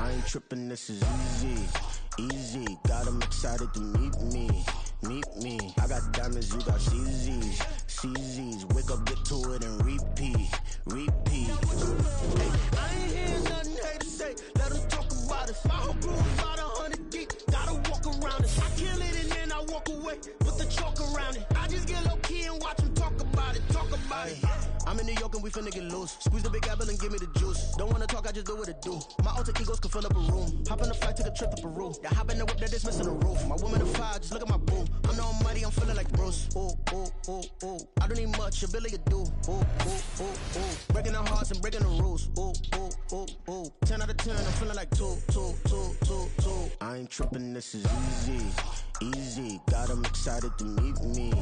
I ain't tripping, this is easy, easy. Got them excited to meet me, meet me. I got diamonds, you got CZs, CZs. Wake up, get to it, and repeat, repeat. Hey, I ain't hearing nothing haters say. Let them talk about us. My whole crew is about 100 deep. Gotta walk around it. I kill it and then I walk away with the chalk around it. I just get low key and watch them talk about it, talk about it. I'm in New York and we finna get loose. Squeeze the big apple and give me the juice. Don't wanna talk, I just do what it do. My alter egos can fill up a room. Hop on the flight, take a trip to Peru. Yeah, hop in the whip that is missing the roof. My woman of fire, just look at my boo. I'm the almighty, I'm feeling like Bruce. Ooh, ooh, ooh, ooh. I don't need much, ability to do. Ooh, ooh, ooh, ooh. Breaking the hearts and breaking the rules. Ooh, ooh, ooh, ooh. 10 out of 10, I'm feeling like 2. I ain't tripping, this is easy, easy. Got them excited to meet me,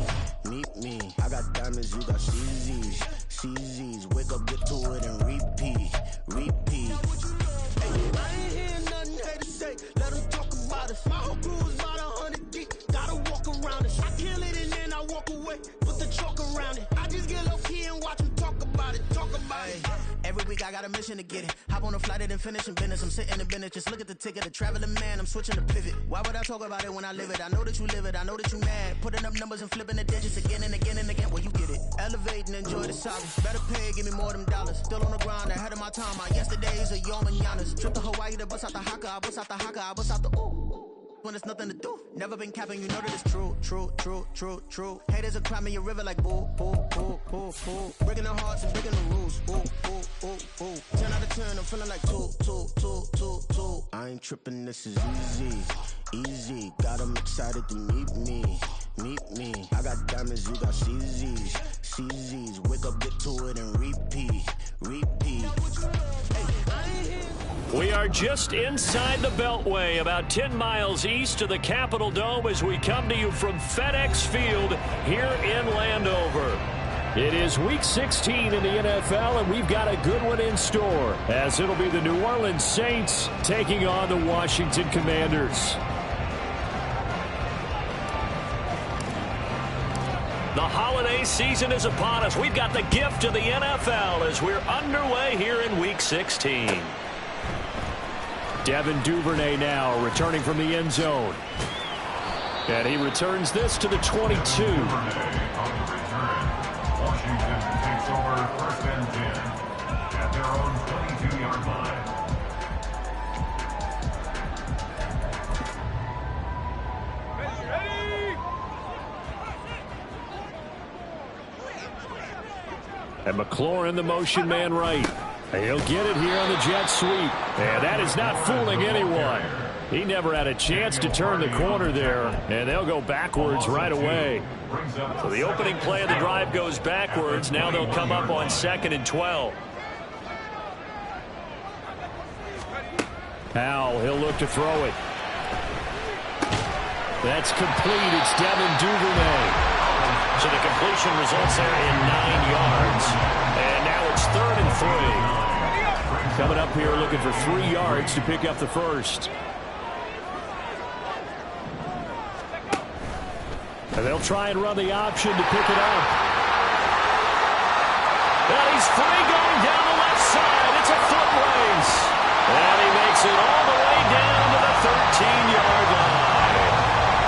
meet me. I got diamonds, you got CZs, CZs. Wake up, get to it, and repeat, repeat. Hey, I ain't hearing nothing haters say. Let them talk about us. My whole crew is about 100 deep. Gotta walk around us. I kill it and then I walk away with the chalk around it. I just get low key and watch them talk about it, talk about it. Every week I got a mission to get it. Hop on a flight and then finish in business. I'm sitting in business, just look at the ticket. A traveling man, I'm switching to pivot. Why would I talk about it when I live it? I know that you live it, I know that you mad. Putting up numbers and flipping the digits again and again and again. Well, you get it. Elevate and enjoy the saga. Better pay, give me more than dollars. Still on the grind, ahead of my time. My yesterdays are your mananas. Trip to Hawaii to bust out the haka. I bust out the haka, I bust out the ooh. When there's nothing to do. Never been capping, you know that it's true, true, true, true, true. Haters are climbing your river like boo, boo, boo, boo, boo. Breaking the hearts and breaking the rules. Ooh, ooh, ooh, ooh. 10 out of 10, I'm feeling like 2. I ain't tripping, this is easy, easy. Got them excited to meet me, meet me. I got diamonds, you got CZs, CZs. Wake up, get to it, and repeat, repeat. Hey, I ain't here. We are just inside the Beltway, about 10 miles east of the Capitol Dome as we come to you from FedEx Field here in Landover. It is Week 16 in the NFL, and we've got a good one in store, as it'll be the New Orleans Saints taking on the Washington Commanders. The holiday season is upon us. We've got the gift of the NFL as we're underway here in Week 16. Devin Duvernay now returning from the end zone. And he returns this to the 22. Washington takes over 1st and 10 at their own 22-yard line. And McLaurin, the motion man right. He'll get it here on the jet sweep. And that is not fooling anyone. He never had a chance to turn the corner there, and they'll go backwards right away. So the opening play of the drive goes backwards. Now they'll come up on 2nd and 12. Powell, he'll look to throw it. That's complete. It's Devin Duvernay. So the completion results there in 9 yards. And now it's 3rd and 3. Coming up here looking for 3 yards to pick up the first. And they'll try and run the option to pick it up. And he's free going down the left side. It's a foot race. And he makes it all the way down to the 13-yard line.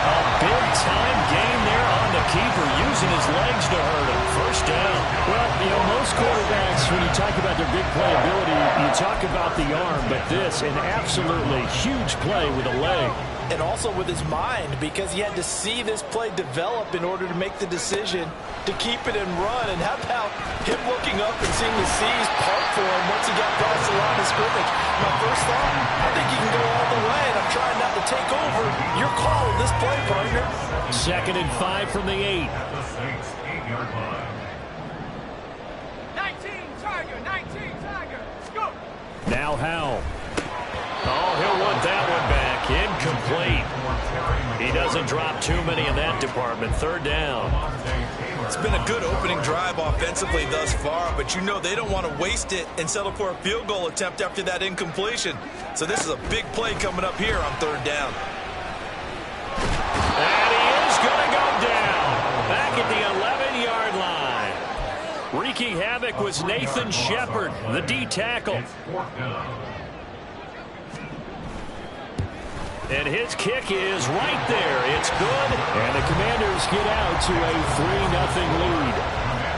A big-time gain there on the keeper, using his legs to hurt him. First down. Well, you know, most quarterbacks, when you talk about their big playability, you talk about the arm, but this, an absolutely huge play with a leg. And also with his mind, because he had to see this play develop in order to make the decision to keep it and run. And how about him looking up and seeing the C's park for him once he got past the line of scrimmage? My first thought, I think he can go all the way, and I'm trying not to take over. Your call on this play, partner. 2nd and 5 from the 8. At the Saints' 8-yard line. 19 Tiger, scoop. Now Howell. Oh, he'll want that one back. Incomplete. He doesn't drop too many in that department. 3rd down. It's been a good opening drive offensively thus far, but you know they don't want to waste it and settle for a field goal attempt after that incompletion. So this is a big play coming up here on 3rd down. And he is going to go down. Back at the 11-yard line. Wreaking havoc was Nathan Shepard, the D tackle. And his kick is right there. It's good. And the Commanders get out to a 3-0 lead.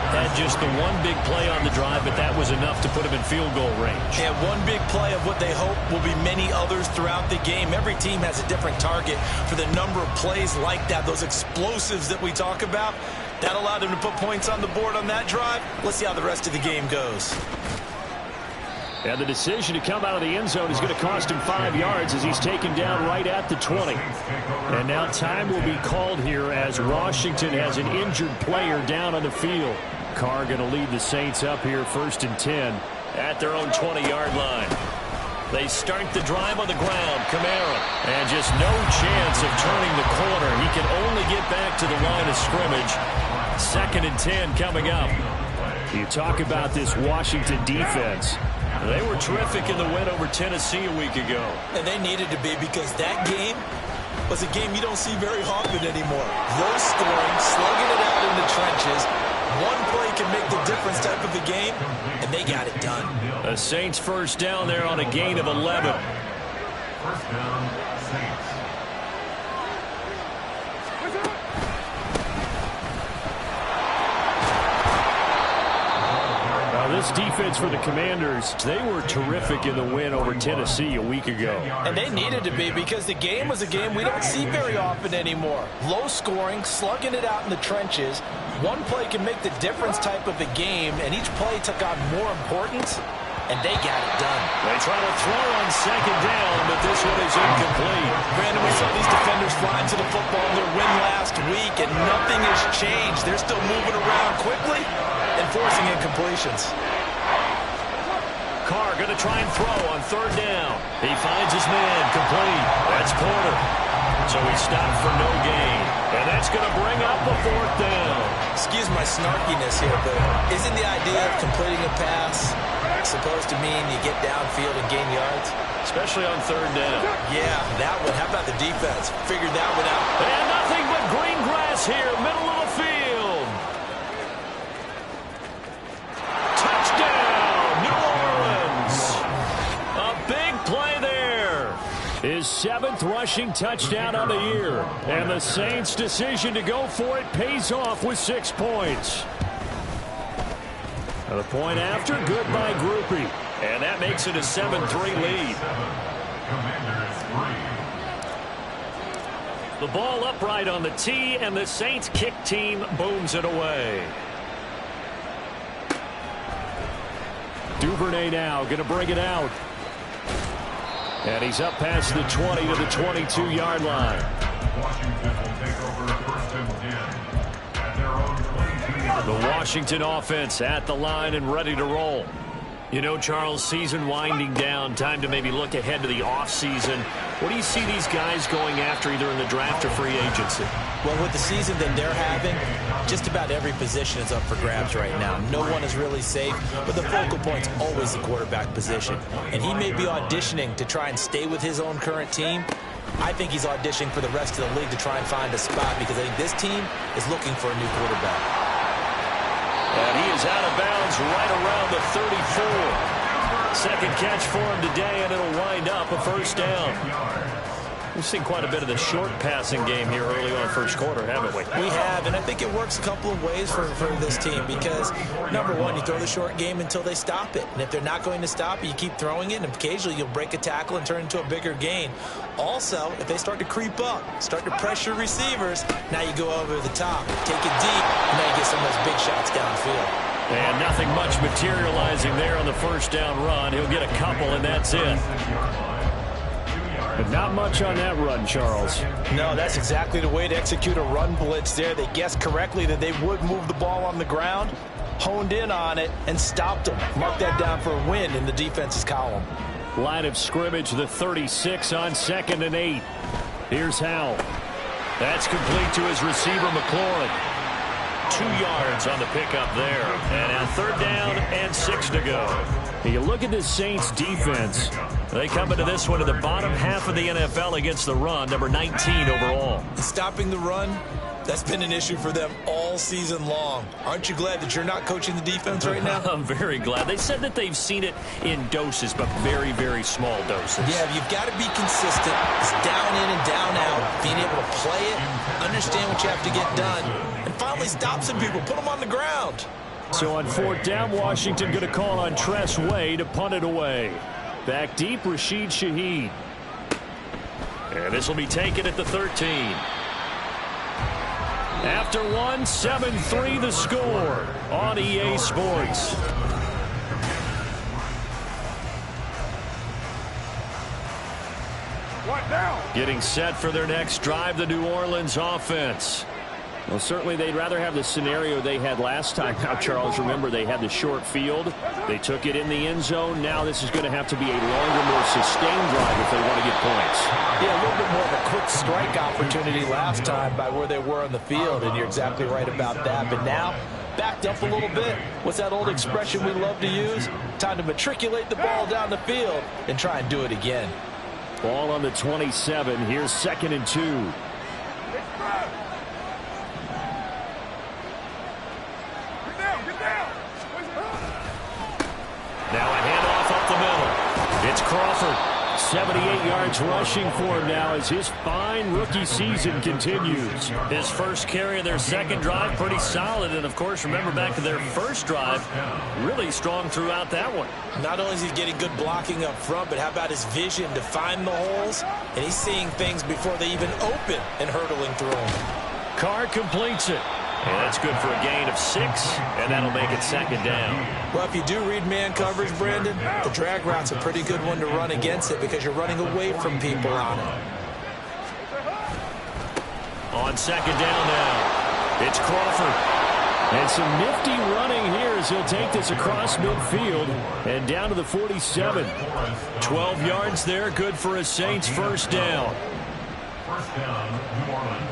Had just the one big play on the drive, but that was enough to put him in field goal range. And one big play of what they hope will be many others throughout the game. Every team has a different target for the number of plays like that, those explosives that we talk about. That allowed him to put points on the board on that drive. Let's see how the rest of the game goes. And the decision to come out of the end zone is going to cost him 5 yards as he's taken down right at the 20. And now time will be called here as Washington has an injured player down on the field. Carr going to lead the Saints up here 1st and 10 at their own 20-yard line. They start the drive on the ground. Kamara. And just no chance of turning the corner. He can only get back to the line of scrimmage. 2nd and 10 coming up. You talk about this Washington defense. They were terrific in the win over Tennessee a week ago. And they needed to be, because that game was a game you don't see very often anymore. Low scoring, slugging it out in the trenches. One play can make the difference type of a game, and they got it done. The Saints first down there on a gain of 11. First down, Saints. This defense for the Commanders, they were terrific in the win over Tennessee a week ago. And they needed to be, because the game was a game we don't see very often anymore. Low scoring, slugging it out in the trenches. One play can make the difference type of a game, and each play took on more importance, and they got it done. They try to throw on 2nd down, but this one is incomplete. Brandon, we saw these defenders flying to the football in their win last week, and nothing has changed. They're still moving around quickly and forcing incompletions. Carr going to try and throw on 3rd down. He finds his man complete. That's Porter. So he stopped for no gain. And that's going to bring up a 4th down. Excuse my snarkiness here, but isn't the idea of completing a pass supposed to mean you get downfield and gain yards? Especially on 3rd down. Yeah, that one. How about the defense? Figured that one out. And nothing but green grass here, middle of the field. Touchdown, New Orleans. A big play there. His 7th rushing touchdown of the year. And the Saints' decision to go for it pays off with 6 points. The point after, good by Groupie. And that makes it a 7-3 lead. The ball upright on the tee, and the Saints kick team booms it away. Duvernay now going to bring it out. And he's up past the 20 to the 22-yard line. Washington will take over 1st and 10 at their own 22-yard line. The Washington offense at the line and ready to roll. You know, Charles, season winding down, time to maybe look ahead to the offseason. What do you see these guys going after either in the draft or free agency? Well, with the season that they're having, just about every position is up for grabs right now. No one is really safe, but the focal point's always the quarterback position. And he may be auditioning to try and stay with his own current team. I think he's auditioning for the rest of the league to try and find a spot, because I think this team is looking for a new quarterback. And he is out of bounds right around the 34. 2nd catch for him today, and it'll wind up a 1st down. We've seen quite a bit of the short passing game here early on 1st quarter, haven't we? We have, and I think it works a couple of ways for this team, because, number one, you throw the short game until they stop it. And if they're not going to stop it, you keep throwing it, and occasionally you'll break a tackle and turn it into a bigger gain. Also, if they start to creep up, start to pressure receivers, now you go over the top, take it deep, and now you get some of those big shots downfield. And nothing much materializing there on the 1st down run. He'll get a couple, and that's it. But not much on that run, Charles. No, that's exactly the way to execute a run blitz there. They guessed correctly that they would move the ball on the ground, honed in on it, and stopped them. Mark that down for a win in the defense's column. Line of scrimmage, the 36 on 2nd and 8. Here's Howell. That's complete to his receiver, McLaurin. 2 yards on the pickup there. And now 3rd down and 6 to go. You look at this Saints defense. They come into this one in the bottom half of the NFL against the run, number 19 overall. Stopping the run That's been an issue for them all season long. Aren't you glad that you're not coaching the defense right now? I'm very glad. They said that they've seen it in doses, but very, very small doses. Yeah, you've got to be consistent. It's down in and down out. Being able to play it, understand what you have to get done, and finally stop some people, put them on the ground. So on 4th down, Washington going to call on Tress Way to punt it away. Back deep, Rashid Shaheed. And this will be taken at the 13. After one, 7-3 the score on EA Sports. Getting set for their next drive, the New Orleans offense. Well, certainly they'd rather have the scenario they had last time. Now, Charles, remember, they had the short field. They took it in the end zone. Now this is going to have to be a longer, more sustained drive if they want to get points. Yeah, a little bit more of a quick strike opportunity last time by where they were on the field, and you're exactly right about that. But now, backed up a little bit. What's that old expression we love to use? Time to matriculate the ball down the field and try and do it again. Ball on the 27. Here's 2nd and 2. Now a handoff up the middle. It's Crawford. 78 yards rushing for him now as his fine rookie season continues. His first carry of their second drive, pretty solid. And, of course, remember back to their first drive, really strong throughout that one. Not only is he getting good blocking up front, but how about his vision to find the holes? And he's seeing things before they even open and hurtling through them. Carr completes it. And that's good for a gain of 6, and that'll make it 2nd down. Well, if you do read man coverage, Brandon, the drag route's a pretty good one to run against it because you're running away from people on it. On 2nd down now, it's Crawford. And some nifty running here as he'll take this across midfield and down to the 47. 12 yards there, good for a Saints first down. First down, New Orleans.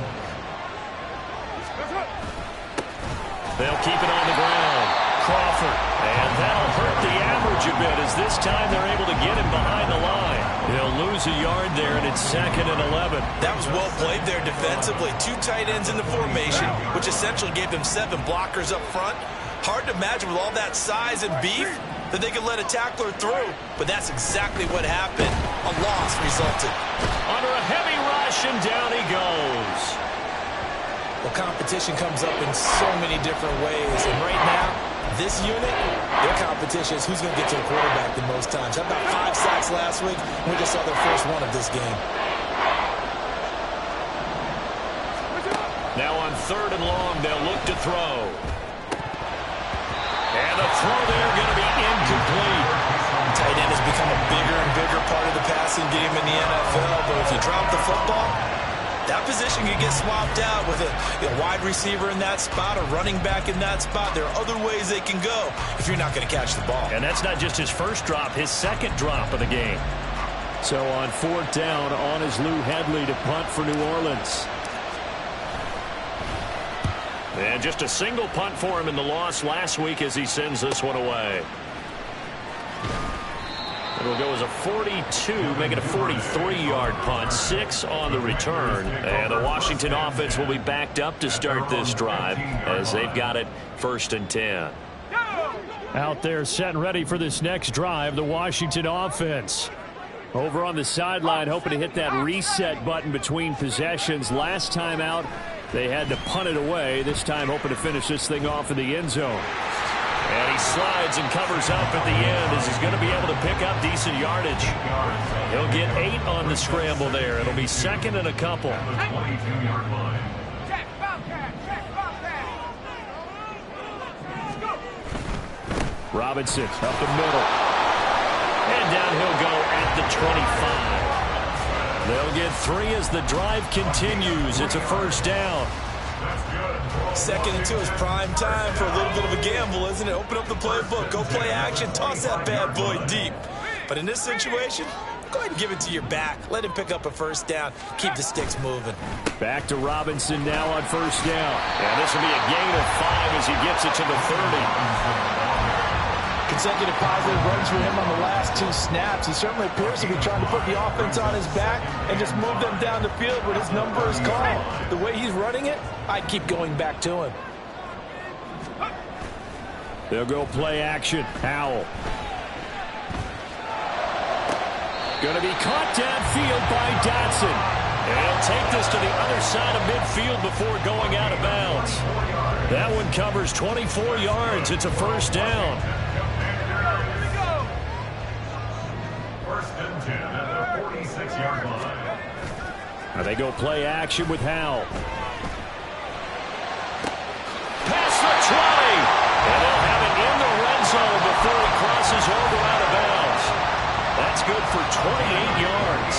They'll keep it on the ground. Crawford. And that'll hurt the average a bit as this time they're able to get him behind the line. They'll lose a yard there, and it's 2nd and 11. That was well played there defensively. 2 tight ends in the formation, which essentially gave them 7 blockers up front. Hard to imagine with all that size and beef that they could let a tackler through. But that's exactly what happened. A loss resulted. Under a heavy rush, and down he goes. Well, competition comes up in so many different ways. And right now, this unit, their competition is who's going to get to the quarterback the most times. How about 5 sacks last week? We just saw their first one of this game. Now on 3rd and long, they'll look to throw. And the throw there going to be incomplete. Tight end has become a bigger and bigger part of the passing game in the NFL. But if you drop the football, that position can get swapped out with a wide receiver in that spot, a running back in that spot. There are other ways they can go if you're not going to catch the ball. And that's not just his first drop, his second drop of the game. So on 4th down, on is Lou Hedley to punt for New Orleans. And just a single punt for him in the loss last week as he sends this one away. It'll go as a 42, make it a 43-yard punt, 6 on the return. And the Washington offense will be backed up to start this drive as they've got it 1st and 10. Out there set and ready for this next drive, the Washington offense. Over on the sideline, hoping to hit that reset button between possessions. Last time out, they had to punt it away. This time hoping to finish this thing off in the end zone. And he slides and covers up at the end as he's going to be able to pick up decent yardage. He'll get 8 on the scramble there. It'll be 2nd and a couple. 22-yard line. Check, Bobcat, check, Bobcat. Robinson up the middle. And down he'll go at the 25. They'll get 3 as the drive continues. It's a first down. 2nd and 2 is prime time for a little bit of a gamble, isn't it? Open up the playbook, go play action, toss that bad boy deep. But in this situation, go ahead and give it to your back. Let him pick up a first down. Keep the sticks moving. Back to Robinson now on first down. And this will be a gain of 5 as he gets it to the 30. consecutive positive runs for him on the last 2 snaps. He certainly appears to be trying to put the offense on his back and just move them down the field when his number is called. The way he's running it, I'd keep going back to him. They'll go play action. Howell. Going to be caught downfield by Dotson. And he'll take this to the other side of midfield before going out of bounds. That one covers 24 yards. It's a first down. First and 10 at the 46-yard line. Now they go play action with Howell. Past the 20. And they'll have it in the red zone before he crosses over out of bounds. That's good for 28 yards.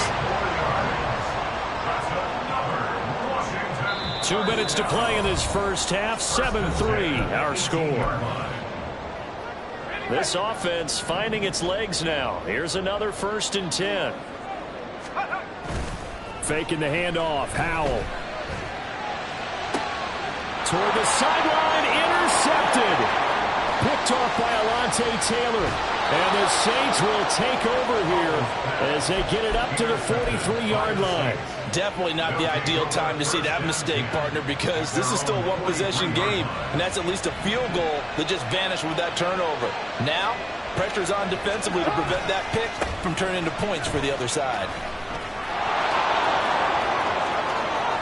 2 minutes to play in this first half. 7-3 our score. This offense finding its legs now. Here's another first and 10. Faking the handoff. Howell. Toward the sideline. Intercepted. Picked off by Alontae Taylor. And the Saints will take over here as they get it up to the 43-yard line. Definitely not the ideal time to see that mistake, partner, because this is still a one-possession game, and that's at least a field goal that just vanished with that turnover. Now, pressure's on defensively to prevent that pick from turning into points for the other side.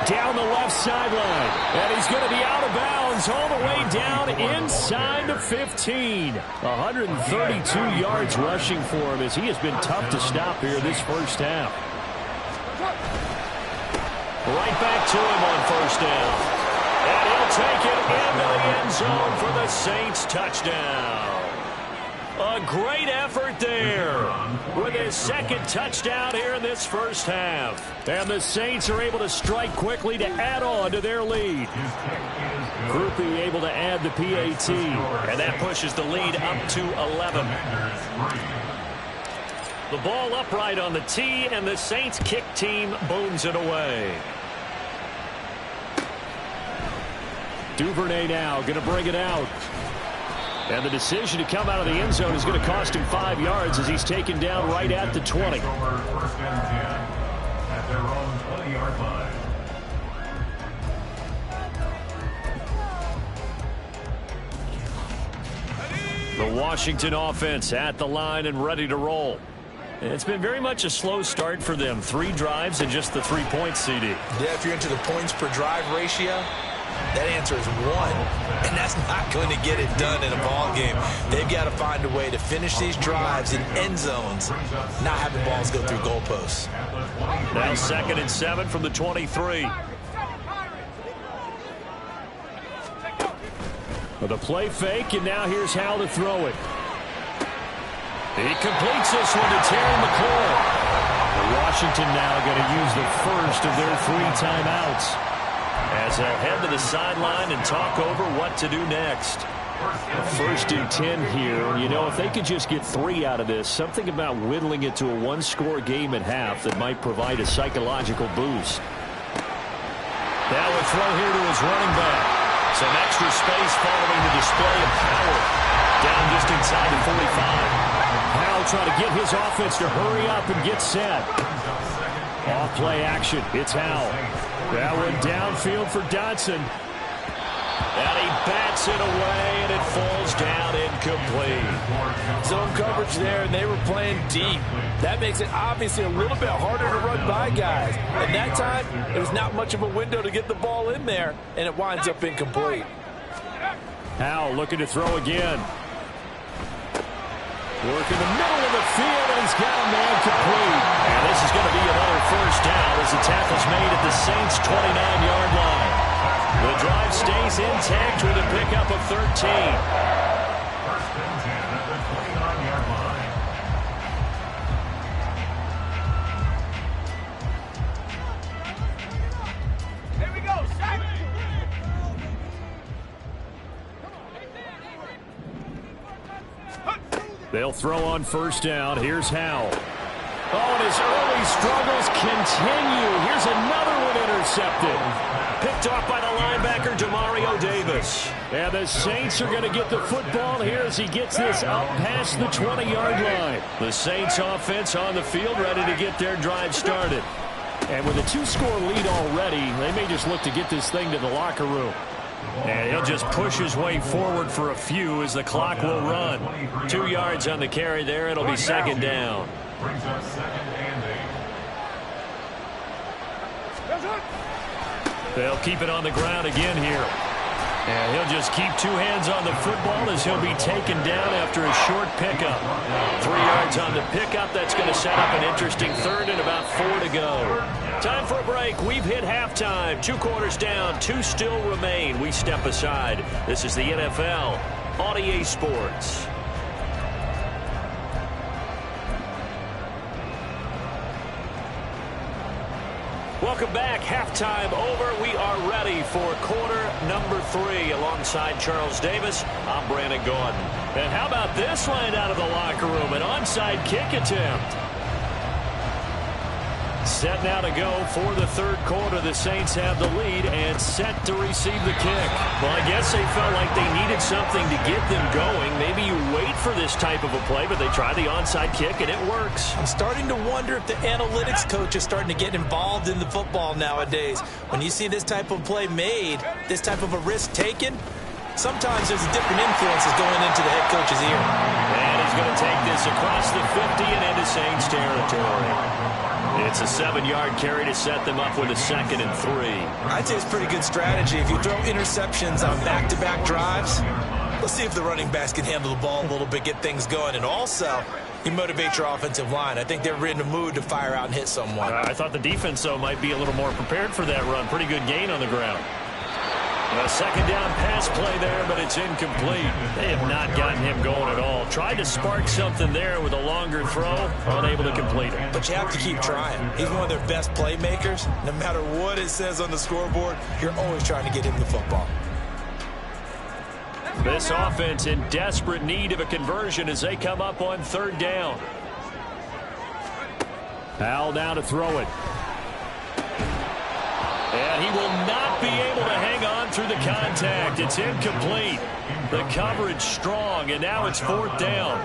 Down the left sideline, and he's going to be out of bounds all the way down inside the 15. 132 yards rushing for him as he has been tough to stop here this first half. Right back to him on first down. And he'll take it into the end zone for the Saints touchdown. A great effort there with his second touchdown here in this first half. And the Saints are able to strike quickly to add on to their lead. Groupie able to add the PAT. And that pushes the lead up to 11. The ball upright on the tee, and the Saints kick team booms it away. Duvernay now going to bring it out. And the decision to come out of the end zone is going to cost him 5 yards as he's taken down right at the 20. First and 10 at their own 20-yard line. The Washington offense at the line and ready to roll. It's been very much a slow start for them. 3 drives and just the 3 points, CD. Yeah, if you're into the points per drive ratio, that answer is 1, and that's not going to get it done in a ball game. They've got to find a way to finish these drives in end zones, not having balls go through goalposts. Now 2nd and 7 from the 23. With a play fake, and now here's how to throw it. He completes this one to Terry McLaurin. Washington now going to use the first of their 3 timeouts as they'll head to the sideline and talk over what to do next. First and 10 here. And, you know, if they could just get 3 out of this, something about whittling it to a 1-score game at half that might provide a psychological boost. Now a throw here to his running back. Some extra space following the display of power. Down just inside the 45. Howell trying to get his offense to hurry up and get set. Off play action. It's Howell. That one downfield for Dotson. And he bats it away, and it falls down incomplete. Zone coverage there, and they were playing deep. That makes it obviously a little bit harder to run by guys. And that time, there was not much of a window to get the ball in there, and it winds up incomplete. Howell looking to throw again. Work in the middle of the field, and he's got a man complete. And this is going to be another first down as the tackle's made at the Saints' 29-yard line. The drive stays intact with a pickup of 13. First and 10 at the 29-yard line. Here we go, sack. They'll throw on first down. Here's Howell. Oh, and his early these struggles continue. Here's another one intercepted. Picked off by the linebacker, Demario Davis. And the Saints are going to get the football here as he gets this up past the 20-yard line. The Saints offense on the field ready to get their drive started. And with a 2-score lead already, they may just look to get this thing to the locker room. And he'll just push his way forward for a few as the clock will run. 2 yards on the carry there. It'll be second down. Brings up second and 8. They'll keep it on the ground again here. And he'll just keep 2 hands on the football as he'll be taken down after a short pickup. 3 yards on the pickup. That's going to set up an interesting third and about 4 to go. Time for a break. We've hit halftime. 2 quarters down. 2 still remain. We step aside. This is the NFL on EA Sports. Welcome back. Halftime over. We are ready for quarter number 3 alongside Charles Davis. I'm Brandon Gordon. And how about this line out of the locker room? An onside kick attempt. Set now to go for the third quarter. The Saints have the lead and set to receive the kick. Well, I guess they felt like they needed something to get them going. Maybe you wait for this type of a play, but they try the onside kick, and it works. I'm starting to wonder if the analytics coach is starting to get involved in the football nowadays. When you see this type of play made, this type of a risk taken, sometimes there's different influences going into the head coach's ear. And he's going to take this across the 50 and into Saints territory. It's a 7-yard carry to set them up with a 2nd and 3. I'd say it's pretty good strategy. If you throw interceptions on back-to-back drives, let's see if the running backs can handle the ball a little bit, get things going. And also, you motivate your offensive line. I think they're in the mood to fire out and hit someone. I thought the defense, though, might be a little more prepared for that run. Pretty good gain on the ground. A second down pass play there, but it's incomplete. They have not gotten him going at all. Tried to spark something there with a longer throw, unable to complete it. But you have to keep trying. He's one of their best playmakers. No matter what it says on the scoreboard, you're always trying to get him the football. This offense in desperate need of a conversion as they come up on 3rd down. Powell now to throw it. And he will not be able to hang on through the contact. It's incomplete. The coverage strong, and now it's 4th down.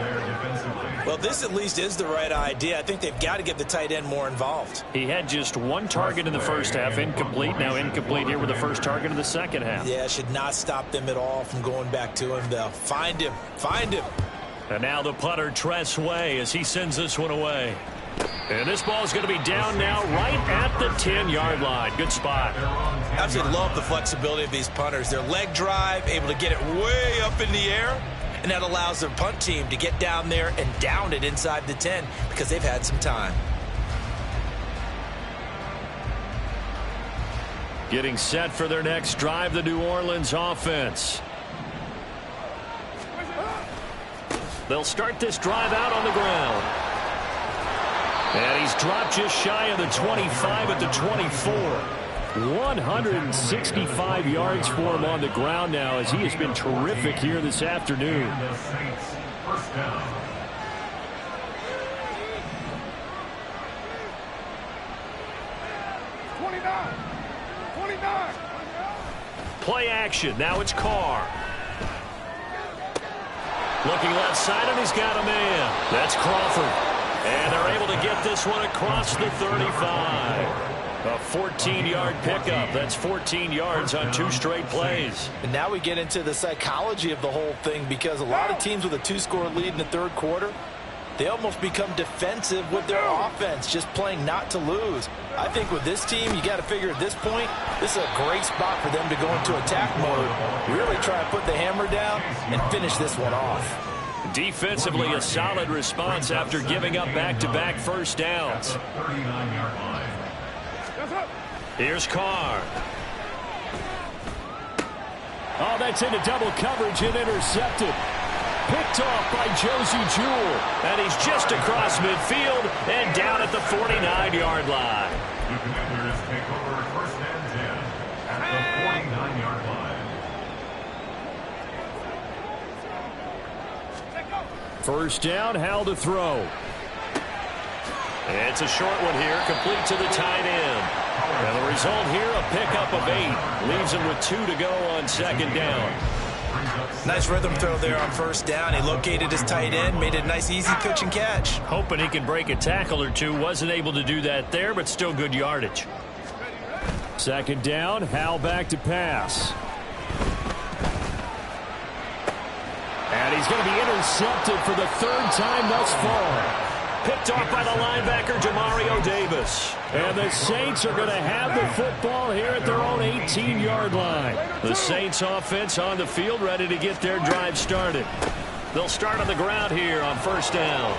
Well, this at least is the right idea. I think they've got to get the tight end more involved. He had just 1 target in the first half, incomplete. Now incomplete here with the first target of the second half. Yeah, should not stop them at all from going back to him. They'll find him. Find him. And now the punter, Tress Way, as he sends this one away. And this ball is going to be down now right at the 10-yard line. Good spot. I absolutely love the flexibility of these punters. Their leg drive, able to get it way up in the air, and that allows their punt team to get down there and down it inside the 10 because they've had some time. Getting set for their next drive, the New Orleans offense. They'll start this drive out on the ground. And he's dropped just shy of the 25 at the 24. 165 yards for him on the ground now as he has been terrific here this afternoon. The Saints, first down. Play action. Now it's Carr. Looking left side, and he's got a man. That's Crawford. And they're able to get this one across the 35. A 14-yard pickup. That's 14 yards on 2 straight plays. And now we get into the psychology of the whole thing because a lot of teams with a 2-score lead in the 3rd quarter, they almost become defensive with their offense, just playing not to lose. I think with this team, you got to figure at this point, this is a great spot for them to go into attack mode, really try to put the hammer down and finish this one off. Defensively, a solid response after giving up back-to-back first downs. Here's Carr. Oh, that's into double coverage and intercepted. Picked off by Josie Jewell. And he's just across midfield and down at the 49-yard line. The Commanders take over 1st and 10 at the 49-yard line. First down, Howell to throw. It's a short one here, complete to the tight end. And the result here, a pickup of 8. Leaves him with 2 to go on second down. Nice rhythm throw there on first down. He located his tight end, made it a nice easy pitch and catch. Hoping he can break a tackle or two. Wasn't able to do that there, but still good yardage. Second down, Howell back to pass. And he's going to be intercepted for the 3rd time thus far. Picked off by the linebacker, Demario Davis. And the Saints are going to have the football here at their own 18-yard line. The Saints offense on the field, ready to get their drive started. They'll start on the ground here on first down.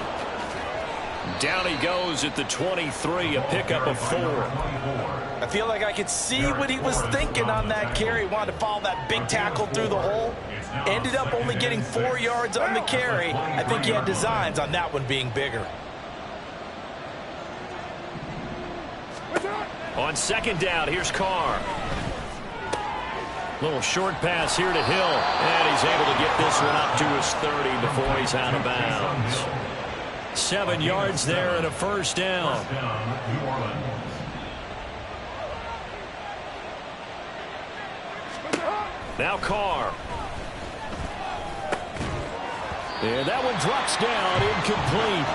Down he goes at the 23, a pickup of 4. I feel like I could see what he was thinking on that carry. Wanted to follow that big tackle through the hole. Ended up only getting 4 yards on the carry. I think he had designs on that one being bigger. On second down, here's Carr. Little short pass here to Hill. And he's able to get this one up to his 30 before he's out of bounds. 7 yards there and a first down. Now Carr. And that one drops down, incomplete.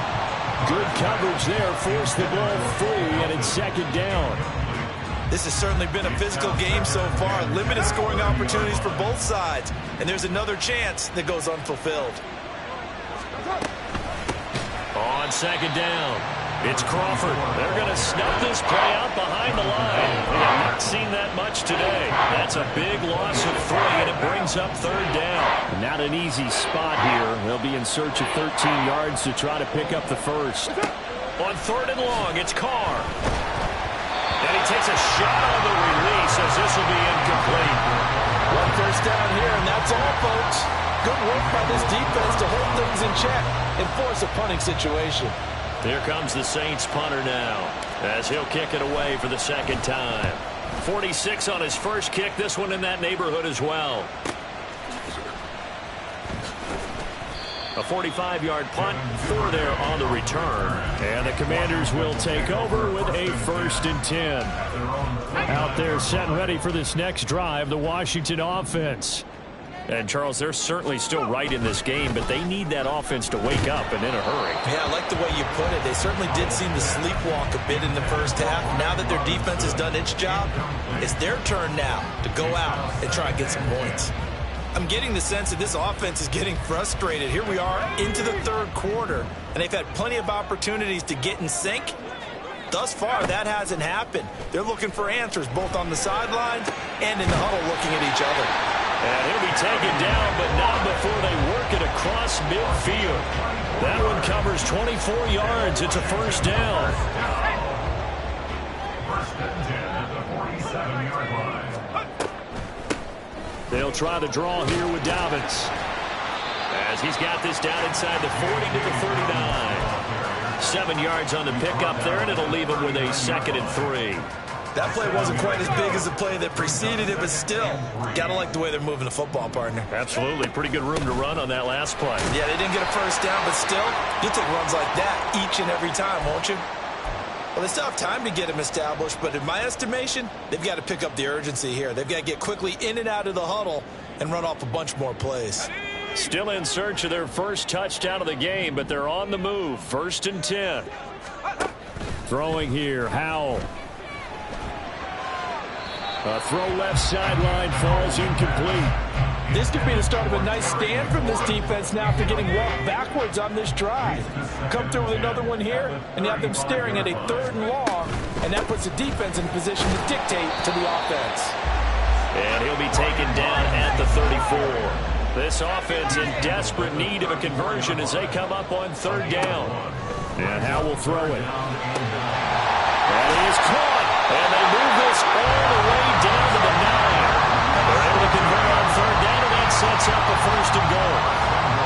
Good coverage there, forced the ball free, and it's second down. This has certainly been a physical game so far. Limited scoring opportunities for both sides. And there's another chance that goes unfulfilled. On second down, it's Crawford. They're going to snap this play out behind the line. We have not seen that much today. That's a big loss of 3, and it brings up third down. Not an easy spot here. They'll be in search of 13 yards to try to pick up the first. On third and long, it's Carr. And he takes a shot on the release as this will be incomplete. One first down here, and that's all, folks. Good work by this defense to hold things in check and force a punting situation. Here comes the Saints punter now as he'll kick it away for the second time. 46 on his first kick, this one in that neighborhood as well. A 45-yard punt, 4 there on the return. And the Commanders will take over with a 1st and 10. Out there set and ready for this next drive, the Washington offense. And, Charles, they're certainly still right in this game, but they need that offense to wake up and in a hurry. Yeah, I like the way you put it. They certainly did seem to sleepwalk a bit in the first half. Now that their defense has done its job, it's their turn now to go out and try and get some points. I'm getting the sense that this offense is getting frustrated. Here we are into the 3rd quarter, and they've had plenty of opportunities to get in sync. Thus far, that hasn't happened. They're looking for answers both on the sidelines and in the huddle looking at each other. And he'll be taken down, but not before they work it across midfield. That one covers 24 yards. It's a first down. First and 10 at the 47-yard line. They'll try the draw here with Dobbins. As he's got this down inside the 40 to the 39. 7 yards on the pickup there, and it'll leave him with a 2nd and 3. That play wasn't quite as big as the play that preceded it, but still, gotta like the way they're moving the football, partner. Absolutely. Pretty good room to run on that last play. Yeah, they didn't get a first down, but still, you'll take runs like that each and every time, won't you? Well, they still have time to get them established, but in my estimation, they've got to pick up the urgency here. They've got to get quickly in and out of the huddle and run off a bunch more plays. Still in search of their first touchdown of the game, but they're on the move. 1st and 10. Throwing here, Howell. A throw left sideline, falls incomplete. This could be the start of a nice stand from this defense now after getting walked backwards on this drive. Come through with another one here, and you have them staring at a 3rd and long, and that puts the defense in a position to dictate to the offense. And he'll be taken down at the 34. This offense in desperate need of a conversion as they come up on 3rd down. And Howell will throw it. And he is caught. And they move this all the way down to the 9. They're able to convert on 3rd down, and that sets up a 1st and goal.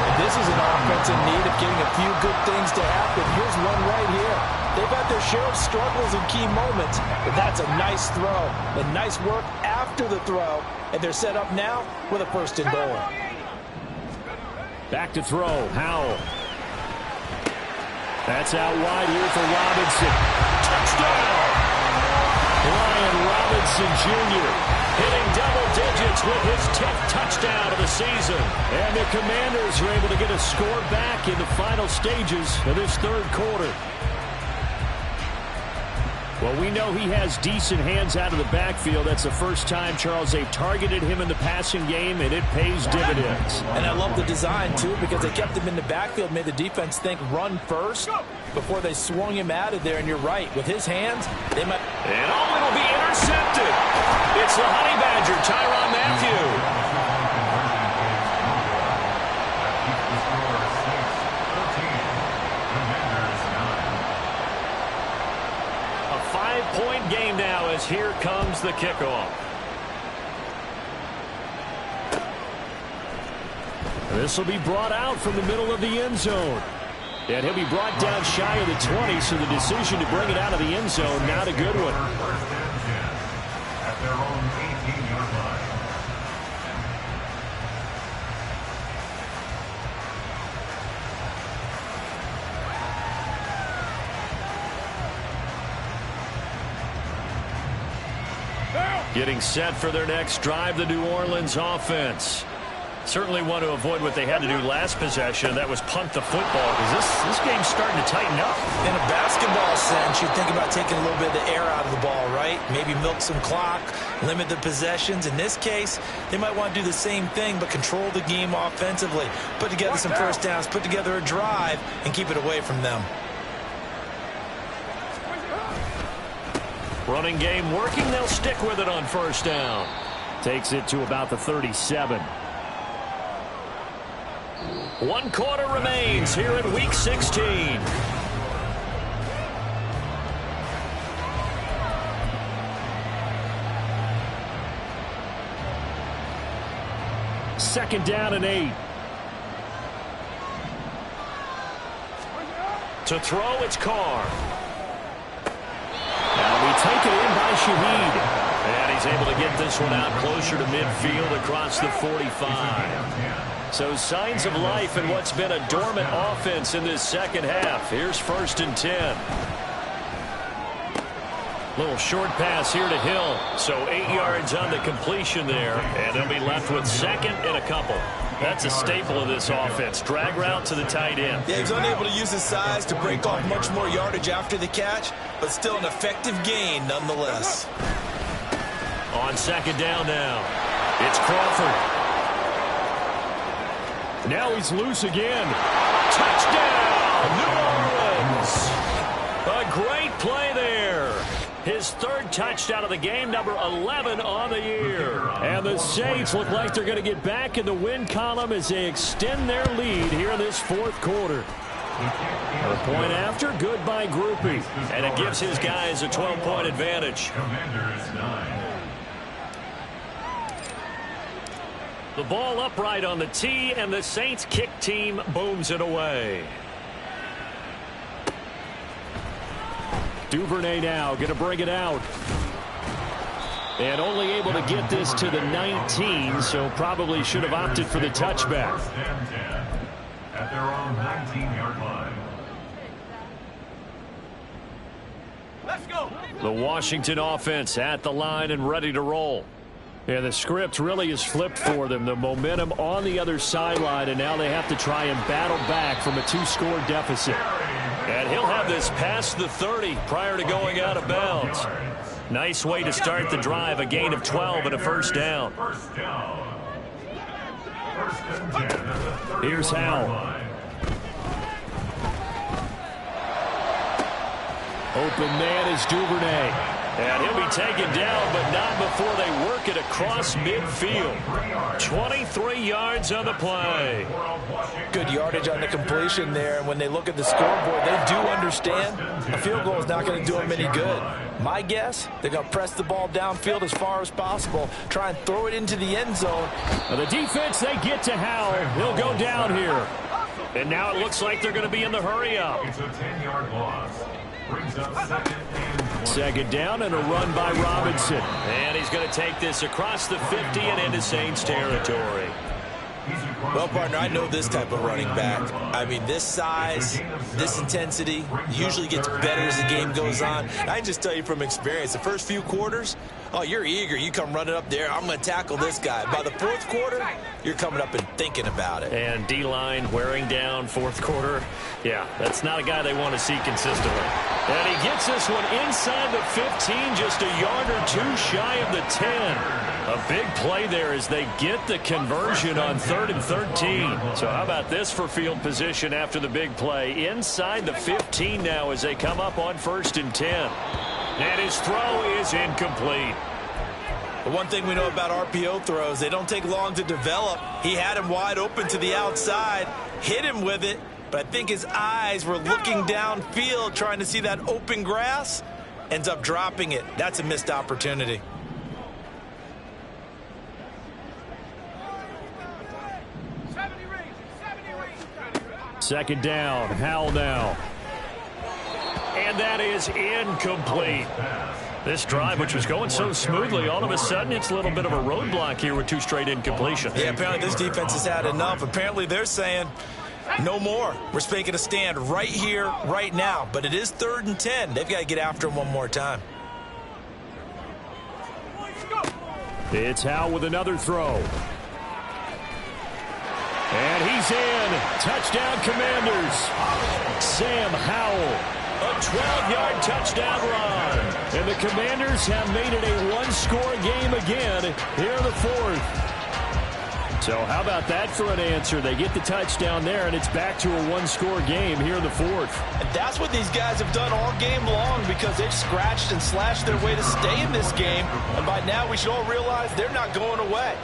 And this is an offense in need of getting a few good things to happen. Here's one right here. They've had their share of struggles in key moments, but that's a nice throw. And nice work after the throw. And they're set up now with a 1st and goal. Back to throw, Howell. That's out wide here for Robinson. Touchdown! Ryan Robinson Jr. hitting double digits with his 10th touchdown of the season. And the Commanders are able to get a score back in the final stages of this third quarter. Well, we know he has decent hands out of the backfield. That's the first time, Charles, they've targeted him in the passing game, and it pays dividends. And I love the design, too, because they kept him in the backfield, made the defense think run first before they swung him out of there. And you're right, with his hands, they might... And it'll be intercepted. It's the Honey Badger, Tyrann Mathieu. Point game now as here comes the kickoff. This will be brought out from the middle of the end zone. And he'll be brought down shy of the 20, so the decision to bring it out of the end zone, not a good one. At their own 18-yard line. Getting set for their next drive, the New Orleans offense. Certainly want to avoid what they had to do last possession. That was punt the football, because this game's starting to tighten up. In a basketball sense, you think about taking a little bit of the air out of the ball, right? Maybe milk some clock, limit the possessions. In this case, they might want to do the same thing, but control the game offensively. Put together some first downs, put together a drive, and keep it away from them. Running game working. They'll stick with it on first down. Takes it to about the 37. 1 quarter remains here in Week 16. Second down and 8. To throw, it's Carr. Now we take it in by Shaheed. And he's able to get this one out closer to midfield across the 45. So signs of life in what's been a dormant offense in this second half. Here's 1st and 10. Little short pass here to Hill. So 8 yards on the completion there. And they'll be left with second and a couple. That's a staple of this offense. Drag route to the tight end. Yeah, he's unable to use his size to break off much more yardage after the catch, but still an effective gain nonetheless. On second down now, it's Crawford. Now he's loose again. Touchdown, New Orleans. A great play there. His 3rd touchdown of the game, number 11 on the year. And the Saints look like they're going to get back in the win column as they extend their lead here in this 4th quarter. A point after, good by Groupie. And it gives his guys a 12-point advantage. Commanders 9. The ball upright on the tee, and the Saints kick team booms it away. Duvernay now going to bring it out. And only able to get this to the 19, so probably should have opted for the touchback. 1st and 10 at their own 19-yard line. Let's go. The Washington offense at the line and ready to roll. Yeah, the script really is flipped for them. The momentum on the other sideline, and now they have to try and battle back from a 2-score deficit. And he'll have this past the 30 prior to going out of bounds. Nice way to start the drive, a gain of 12 and a first down. First down. 1st and 10 at the 31-yard Here's Howell. line. Open man is Duvernay. And he'll be taken down, but not before they work it across midfield. 23 yards on the play. Good yardage on the completion there. And when they look at the scoreboard, they do understand a field goal is not going to do them any good. My guess, they're going to press the ball downfield as far as possible, try and throw it into the end zone. Well, the defense, they get to Howell. He'll go down here. And now it looks like they're going to be in the hurry up. It's a 10-yard loss. Brings up 2nd and 20. Second down and a run by Robinson. And he's going to take this across the 50 and into Saints territory. He's required Well, partner, I know this type of running back. I mean, this size, this intensity usually gets better as the game goes on. I can just tell you from experience, the first few quarters, oh, you're eager. You come running up there, I'm going to tackle this guy. By the fourth quarter, you're coming up and thinking about it. And D-line wearing down fourth quarter. Yeah, that's not a guy they want to see consistently. And he gets this one inside the 15, just a yard or two shy of the 10. A big play there as they get the conversion on 3rd and 13. So how about this for field position after the big play? Inside the 15 now as they come up on 1st and 10. And his throw is incomplete. The one thing we know about RPO throws, they don't take long to develop. He had him wide open to the outside, hit him with it, but I think his eyes were looking downfield trying to see that open grass. Ends up dropping it. That's a missed opportunity. Second down, Howell now. And that is incomplete. This drive, which was going so smoothly, all of a sudden it's a little bit of a roadblock here with 2 straight incompletions. Yeah, apparently this defense has had enough. Apparently they're saying no more. We're making a stand right here, right now. But it is 3rd and 10. They've got to get after him one more time. It's Howell with another throw. And he's in. Touchdown, Commanders. Sam Howell. A 12-yard touchdown run. And the Commanders have made it a one-score game again here in the 4th. So how about that for an answer? They get the touchdown there, and it's back to a one-score game here in the 4th. And that's what these guys have done all game long because they've scratched and slashed their way to stay in this game. And by now we should all realize they're not going away.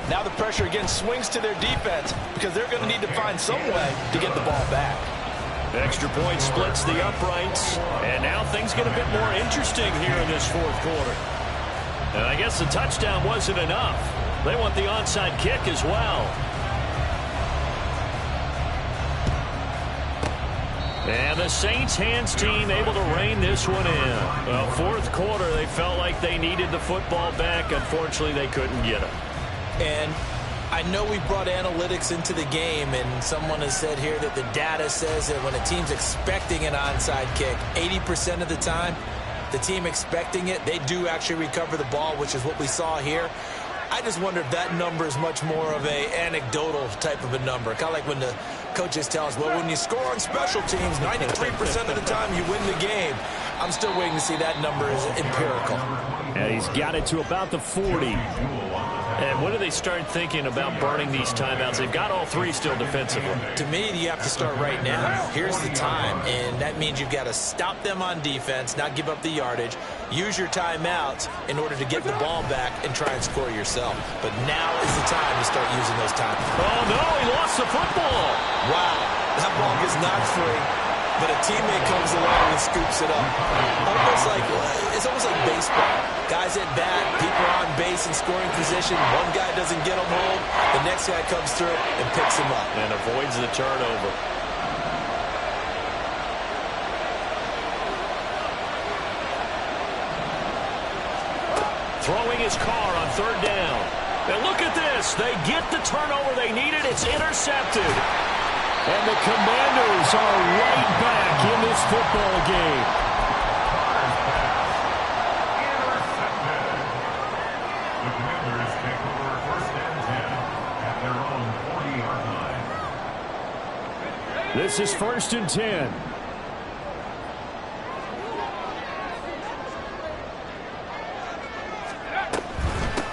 Now the pressure again swings to their defense because they're going to need to find some way to get the ball back. Extra point splits the uprights, and now things get a bit more interesting here in this 4th quarter. And I guess the touchdown wasn't enough. They want the onside kick as well. And the Saints hands team able to rein this one in. Well, 4th quarter, they felt like they needed the football back. Unfortunately, they couldn't get it. And I know we brought analytics into the game, and someone has said here that the data says that when a team's expecting an onside kick, 80% of the time, the team expecting it, they do actually recover the ball, which is what we saw here. I just wonder if that number is much more of a anecdotal type of a number. Kind of like when the coaches tell us, well, when you score on special teams, 93% of the time you win the game. I'm still waiting to see that number is empirical. And he's got it to about the 40. And when do they start thinking about burning these timeouts? They've got all 3 still defensively. To me, you have to start right now. Here's the time, and that means you've got to stop them on defense, not give up the yardage, use your timeouts in order to get the ball back and try and score yourself. But now is the time to start using those timeouts. Oh, no, he lost the football. Wow, that ball gets knocked free, but a teammate comes along and scoops it up. It's almost like baseball. Guys at bat, people are on base in scoring position. One guy doesn't get them home. The next guy comes through and picks him up. And avoids the turnover. Throwing his car on 3rd down. And look at this. They get the turnover they needed. It's intercepted. And the Commanders are right back in this football game. This is 1st and 10.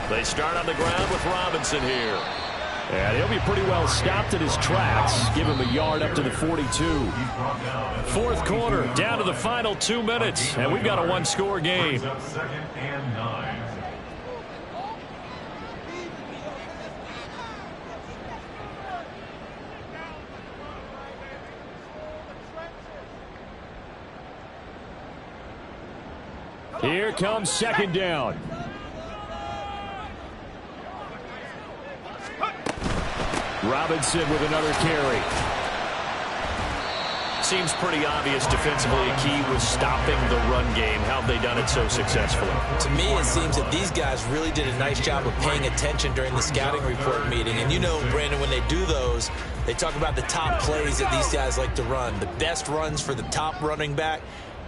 They start on the ground with Robinson here. And he'll be pretty well stopped in his tracks. Give him a yard up to the 42. 4th quarter, down to the final 2 minutes. And we've got a one-score game. 2nd and 9. Here comes 2nd down. Robinson with another carry. Seems pretty obvious defensively. A key was stopping the run game. How have they done it so successfully? To me, it seems that these guys really did a nice job of paying attention during the scouting report meeting. And you know, Brandon, when they do those, they talk about the top plays that these guys like to run. The best runs for the top running back,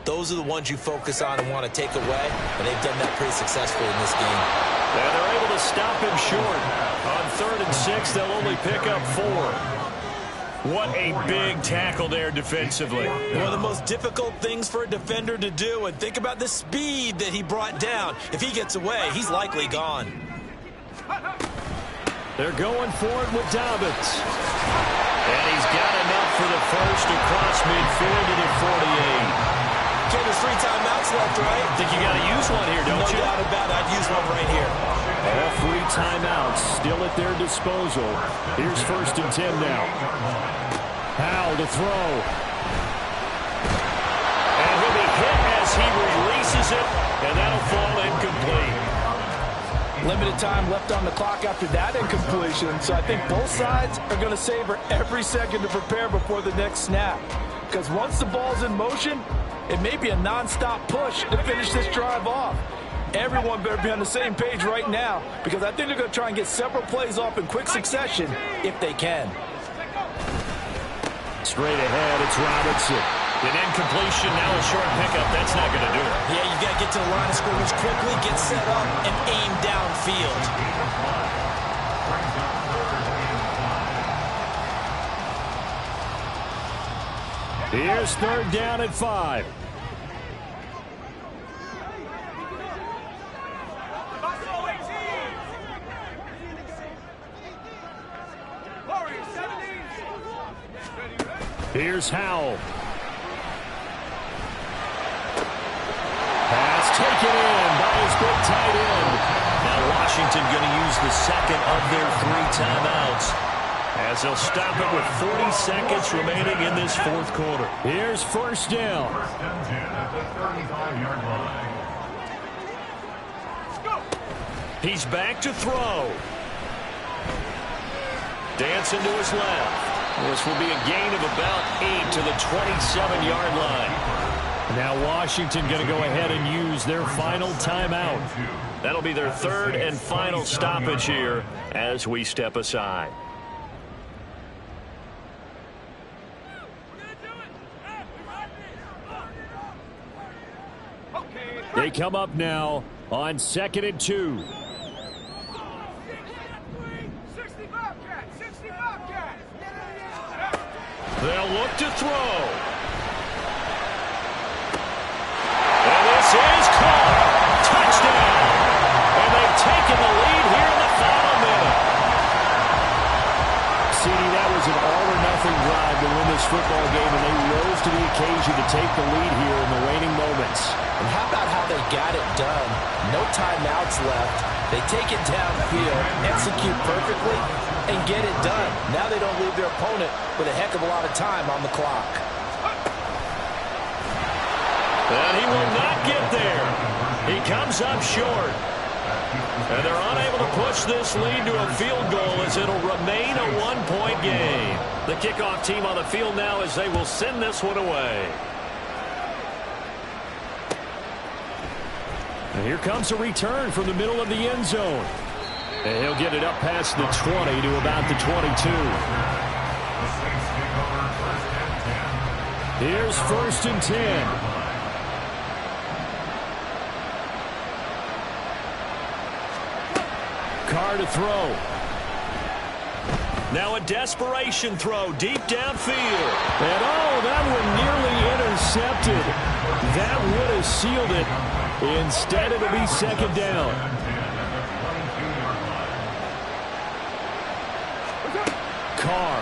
those are the ones you focus on and want to take away. And they've done that pretty successfully in this game. And they're able to stop him short. On 3rd and 6, they'll only pick up 4. What a big tackle there defensively. One of the most difficult things for a defender to do, and think about the speed that he brought down. If he gets away, he's likely gone. They're going for it with Dobbins. And he's got enough for the first across midfield to the 48. Okay, there's 3 timeouts left, right? I think you got to use one here, don't you? No doubt about it. I'd use one right here. All 3 timeouts still at their disposal. Here's 1st and 10 now. Howell to throw. And he'll be hit as he releases it, and that'll fall incomplete. Limited time left on the clock after that incompletion, so I think both sides are going to savor every second to prepare before the next snap. Because once the ball's in motion, it may be a non-stop push to finish this drive off. Everyone better be on the same page right now, because I think they're going to try and get several plays off in quick succession if they can. Straight ahead, it's Robinson. An incompletion, now a short pickup. That's not going to do it. Yeah, you got to get to the line of scrimmage quickly, get set up, and aim downfield. Here's 3rd down at 5. Here's Howell. Pass taken in by his big tight end. Now Washington going to use the second of their 3 timeouts, as they'll stop it with 40 seconds remaining in this 4th quarter. Here's 1st down. 1st and 10 at the 35-yard line. He's back to throw. Dancing to his left. This will be a gain of about 8 to the 27-yard line. Now Washington going to go ahead and use their final timeout. That'll be their 3rd and final stoppage here as we step aside. They come up now on 2nd and 2. They'll look to throw. And this is caught. Touchdown. And they've taken the lead here in the final minute. CD, that was an all-or-nothing drive to win this football game, and they rose to the occasion to take the lead here in the waning moments. And how about how they got it done? No timeouts left. They take it downfield, execute perfectly, and get it done. Now they don't leave their opponent with a heck of a lot of time on the clock. And he will not get there. He comes up short. And they're unable to push this lead to a field goal as it'll remain a 1-point game. The kickoff team on the field now as they will send this one away. And here comes a return from the middle of the end zone. And he'll get it up past the 20 to about the 22. Here's 1st and 10. Carr to throw. Now a desperation throw deep downfield. And oh, that one nearly intercepted. That would have sealed it. Instead, it'll be 2nd down. Carr.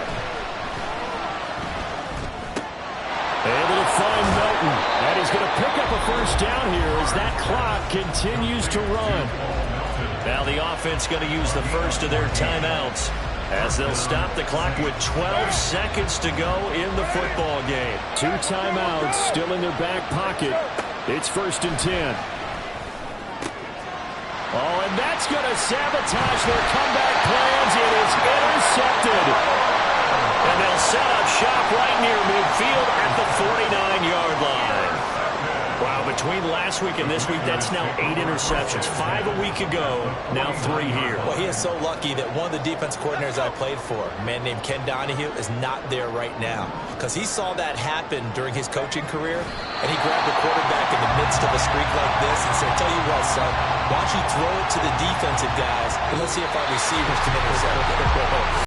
Able to find Melton. And he's going to pick up a 1st down here as that clock continues to run. Now the offense going to use the first of their timeouts as they'll stop the clock with 12 seconds to go in the football game. 2 timeouts still in their back pocket. It's 1st and 10. Oh, and that's going to sabotage their comeback plans. It is intercepted. And they'll set up shop right near midfield at the 49-yard line. Wow, between last week and this week, that's now 8 interceptions. 5 a week ago, now 3 here. Well, he is so lucky that one of the defense coordinators I played for, a man named Ken Donahue, is not there right now. Because he saw that happen during his coaching career, and he grabbed the quarterback in the midst of a streak like this and said, tell you what, son, why don't you throw it to the defensive guys, and let's see if our receivers can intercept it.